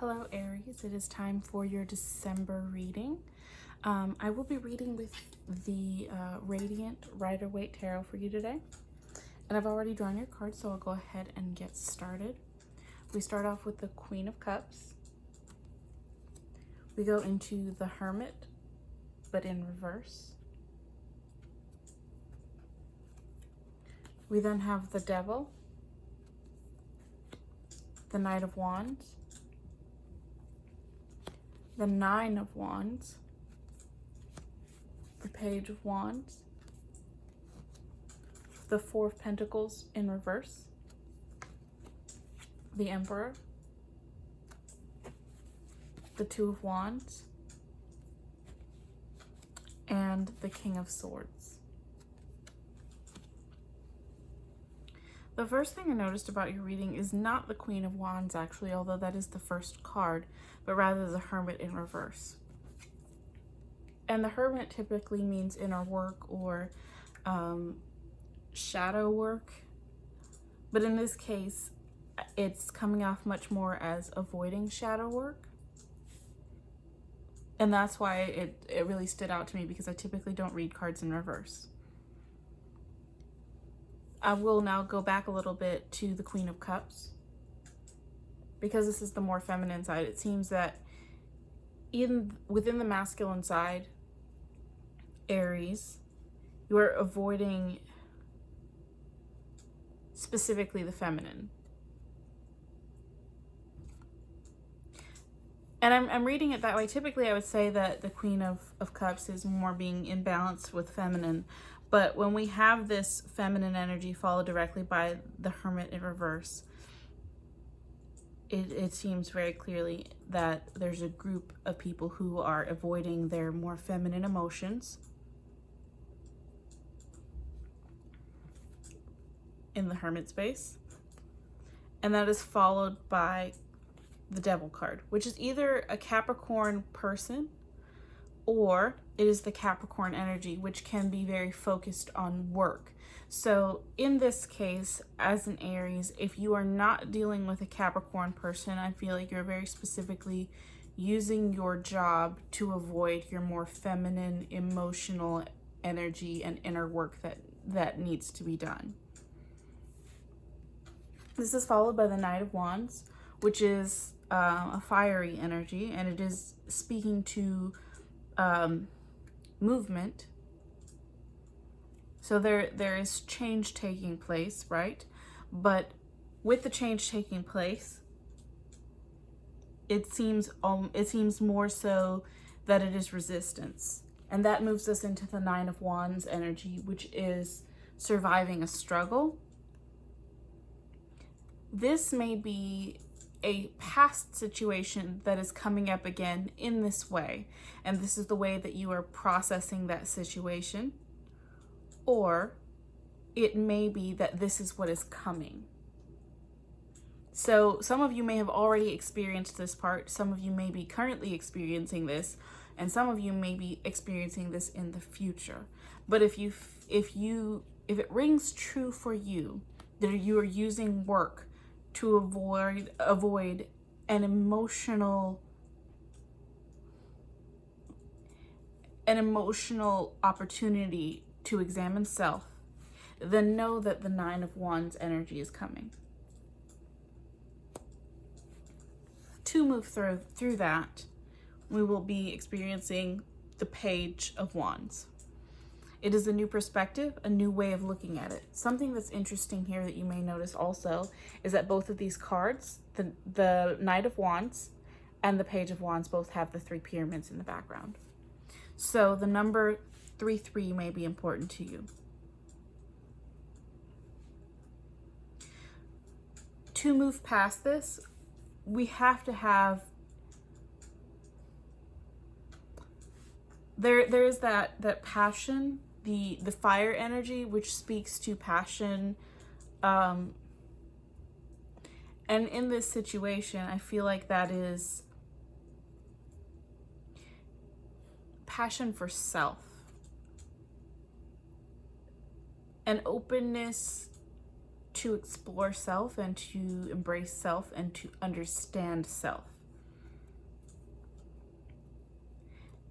Hello Aries, it is time for your December reading. I will be reading with the Radiant Rider-Waite Tarot for you today. And I've already drawn your cards, so I'll go ahead and get started. We start off with the Queen of Cups. We go into the Hermit, but in reverse. We then have the Devil, the Knight of Wands, the Nine of Wands, the Page of Wands, the Four of Pentacles in reverse, the Emperor, the Two of Wands, and the King of Swords. The first thing I noticed about your reading is not the Queen of Wands, actually, although that is the first card, but rather the Hermit in reverse. And the Hermit typically means inner work or shadow work, but in this case, it's coming off much more as avoiding shadow work. And that's why it really stood out to me, because I typically don't read cards in reverse. I will now go back a little bit to the Queen of Cups, because this is the more feminine side. It seems that within the masculine side, Aries, you are avoiding specifically the feminine. And I'm reading it that way. Typically, I would say that the Queen of Cups is more being in balance with feminine. But when we have this feminine energy followed directly by the Hermit in reverse, it seems very clearly that there's a group of people who are avoiding their more feminine emotions in the Hermit space. And that is followed by the Devil card, which is either a Capricorn person or it is the Capricorn energy, which can be very focused on work. So in this case, as an Aries, if you are not dealing with a Capricorn person, I feel like you're very specifically using your job to avoid your more feminine, emotional energy and inner work that needs to be done. This is followed by the Knight of Wands, which is a fiery energy, and it is speaking to movement. So there is change taking place, right? But with the change taking place, it seems more so that it is resistance. And that moves us into the Nine of Wands energy, which is surviving a struggle. This may be a past situation that is coming up again in this way, and this is the way that you are processing that situation. Or it may be that this is what is coming. So some of you may have already experienced this part, some of you may be currently experiencing this, and some of you may be experiencing this in the future. But if it rings true for you that you are using work to avoid an emotional opportunity to examine self, then know that the Nine of Wands energy is coming. To move through that, we will be experiencing the Page of Wands. It is a new perspective, a new way of looking at it. Something that's interesting here that you may notice also is that both of these cards, the Knight of Wands and the Page of Wands, both have the three pyramids in the background. So the number 33 may be important to you. To move past this, we have to have there is that passion, the fire energy, which speaks to passion, and in this situation I feel like that is passion for self, an openness to explore self and to embrace self and to understand self.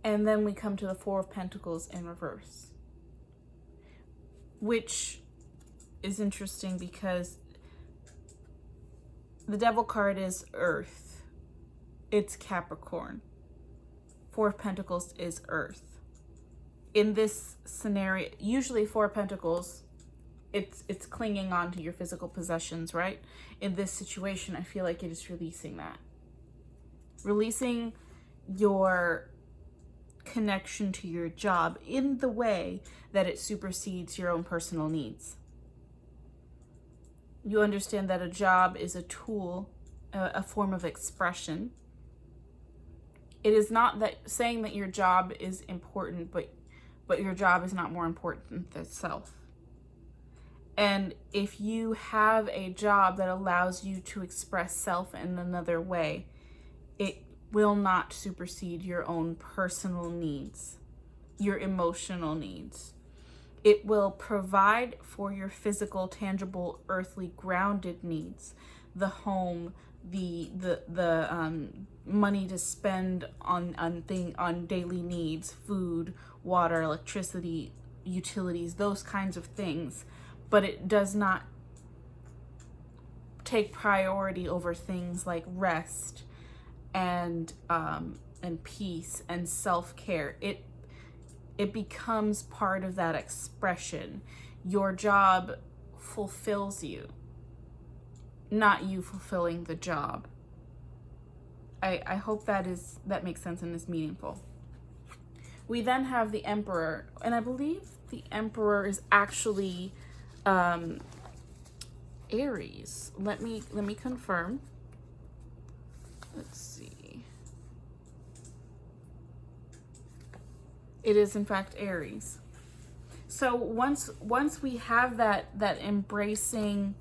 And then we come to the Four of Pentacles in reverse, which is interesting because the Devil card is Earth. It's Capricorn. Four of Pentacles is Earth. In this scenario, usually Four of Pentacles, it's clinging on to your physical possessions, right? In this situation, I feel like it is releasing that. Releasing your connection to your job in the way that it supersedes your own personal needs. You understand that a job is a tool, a form of expression. It is not that saying that your job is important, but your job is not more important than self. And if you have a job that allows you to express self in another way, it will not supersede your own personal needs, your emotional needs. It will provide for your physical, tangible, earthly, grounded needs, the home, the money to spend on daily needs, food, water, electricity, utilities, those kinds of things. But it does not take priority over things like rest and peace and self-care. It becomes part of that expression. Your job fulfills you, not you fulfilling the job. I hope that makes sense and is meaningful. We then have the Emperor, and I believe the Emperor is actually Aries. Let me confirm. Let's see. It is in fact Aries. So once we have that embracing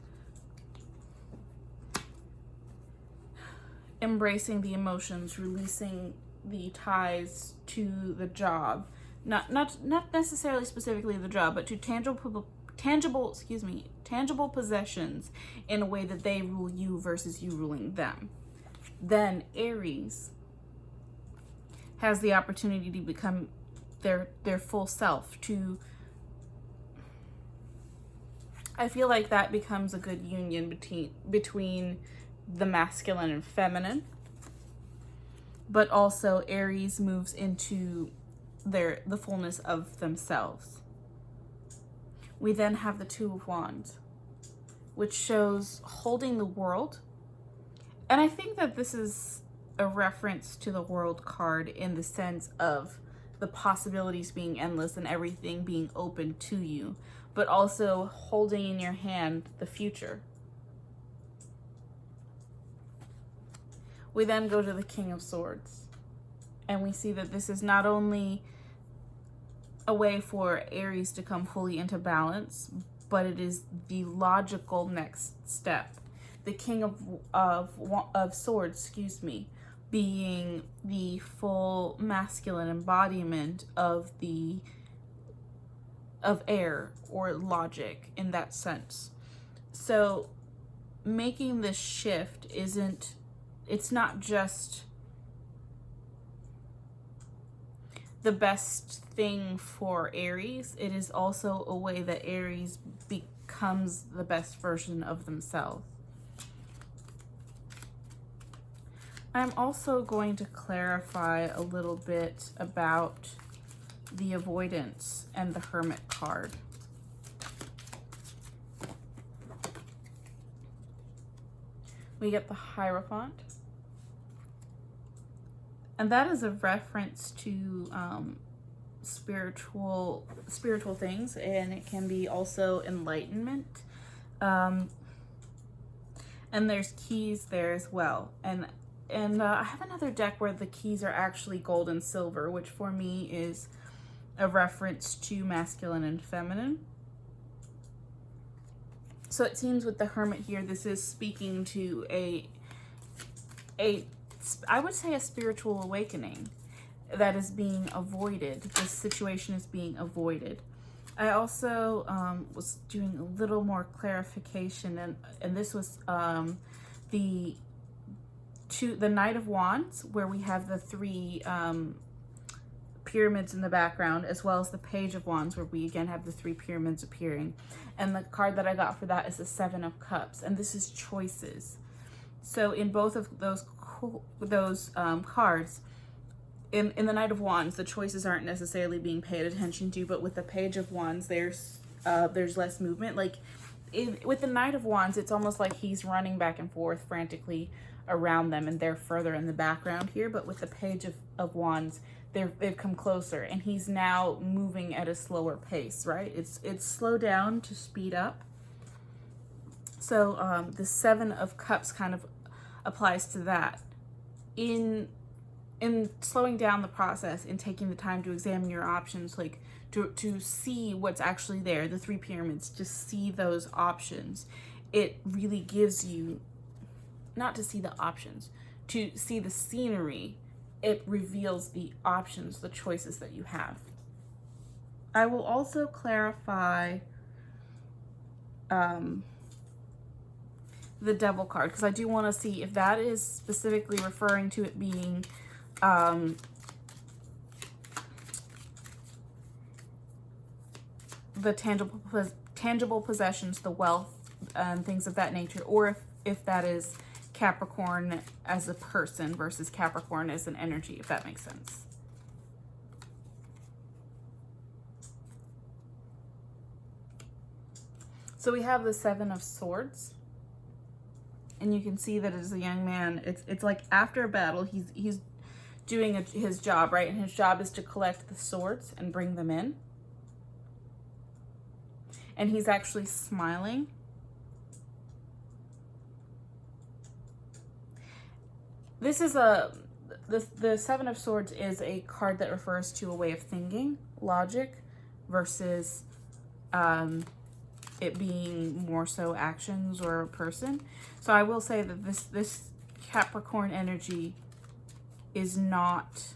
the emotions, releasing the ties to the job, not necessarily specifically the job, but to tangible possessions in a way that they rule you versus you ruling them. Then Aries has the opportunity to become their full self. I feel like that becomes a good union between the masculine and feminine, but also Aries moves into the fullness of themselves. We then have the Two of Wands, which shows holding the world. And I think that this is a reference to the World card in the sense of the possibilities being endless and everything being open to you, but also holding in your hand the future. We then go to the King of Swords, and we see that this is not only a way for Aries to come fully into balance, but it is the logical next step. The King of Swords, being the full masculine embodiment of air or logic in that sense. So making this shift it's not just the best thing for Aries, it is also a way that Aries becomes the best version of themselves. I'm also going to clarify a little bit about the avoidance and the Hermit card. We get the Hierophant. And that is a reference to spiritual things, and it can be also enlightenment. And there's keys there as well. And I have another deck where the keys are actually gold and silver, which for me is a reference to masculine and feminine. So it seems with the Hermit here, this is speaking to I would say a spiritual awakening that is being avoided. This situation is being avoided. I also was doing a little more clarification, and this was the Knight of Wands, where we have the three pyramids in the background, as well as the Page of Wands, where we again have the 3 pyramids appearing. And the card that I got for that is the 7 of Cups, and this is choices. So in both of those cards, in the Knight of Wands, the choices aren't necessarily being paid attention to, but with the Page of Wands, there's less movement. Like with the Knight of Wands, it's almost like he's running back and forth frantically around them, and they're further in the background here. But with the Page of Wands, they've come closer, and he's now moving at a slower pace, right? It's slowed down to speed up. So the 7 of Cups kind of applies to that. In slowing down the process and taking the time to examine your options, like to see what's actually there, the 3 pyramids, to see those options, it really gives you, not to see the options, to see the scenery. It reveals the options, the choices that you have. I will also clarify the Devil card, because I do want to see if that is specifically referring to it being the tangible possessions, the wealth, and things of that nature, or if that is Capricorn as a person versus Capricorn as an energy, if that makes sense. So we have the 7 of Swords, and you can see that as a young man, it's like after a battle, he's doing his job, right? And his job is to collect the swords and bring them in. And he's actually smiling. This is the 7 of Swords is a card that refers to a way of thinking, logic, versus it being more so actions or a person. So I will say that this Capricorn energy is not,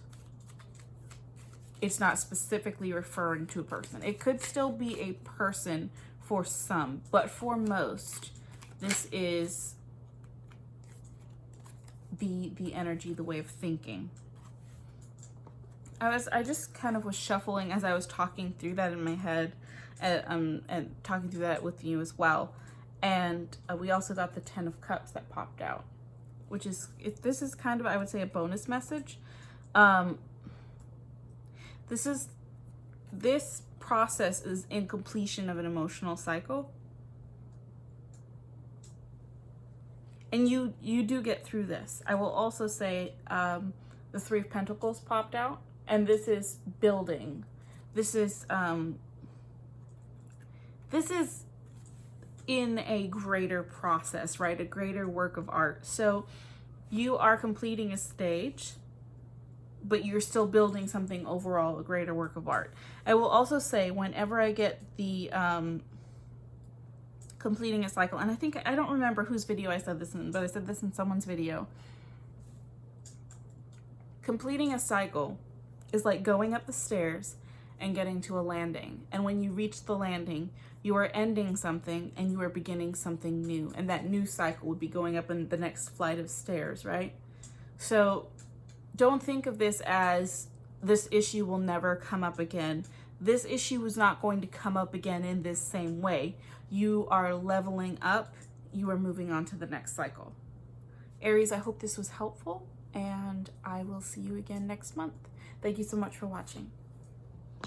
it's not specifically referring to a person. It could still be a person for some, but for most, this is the energy, the way of thinking. I just kind of was shuffling as I was talking through that in my head, and talking through that with you as well. And we also got the 10 of Cups that popped out, which is, this is kind of, I would say, a bonus message. This process is in completion of an emotional cycle. And you do get through this. I will also say the 3 of Pentacles popped out, and this is building. This is in a greater process, right? A greater work of art. So you are completing a stage, but you're still building something overall, a greater work of art. I will also say, whenever I get the completing a cycle, and I don't remember whose video I said this in, but I said this in someone's video. Completing a cycle is like going up the stairs and getting to a landing. And when you reach the landing, you are ending something and you are beginning something new. And that new cycle would be going up in the next flight of stairs, right? So don't think of this as this issue will never come up again. This issue is not going to come up again in this same way. You are leveling up. You are moving on to the next cycle. Aries, I hope this was helpful, and I will see you again next month. Thank you so much for watching.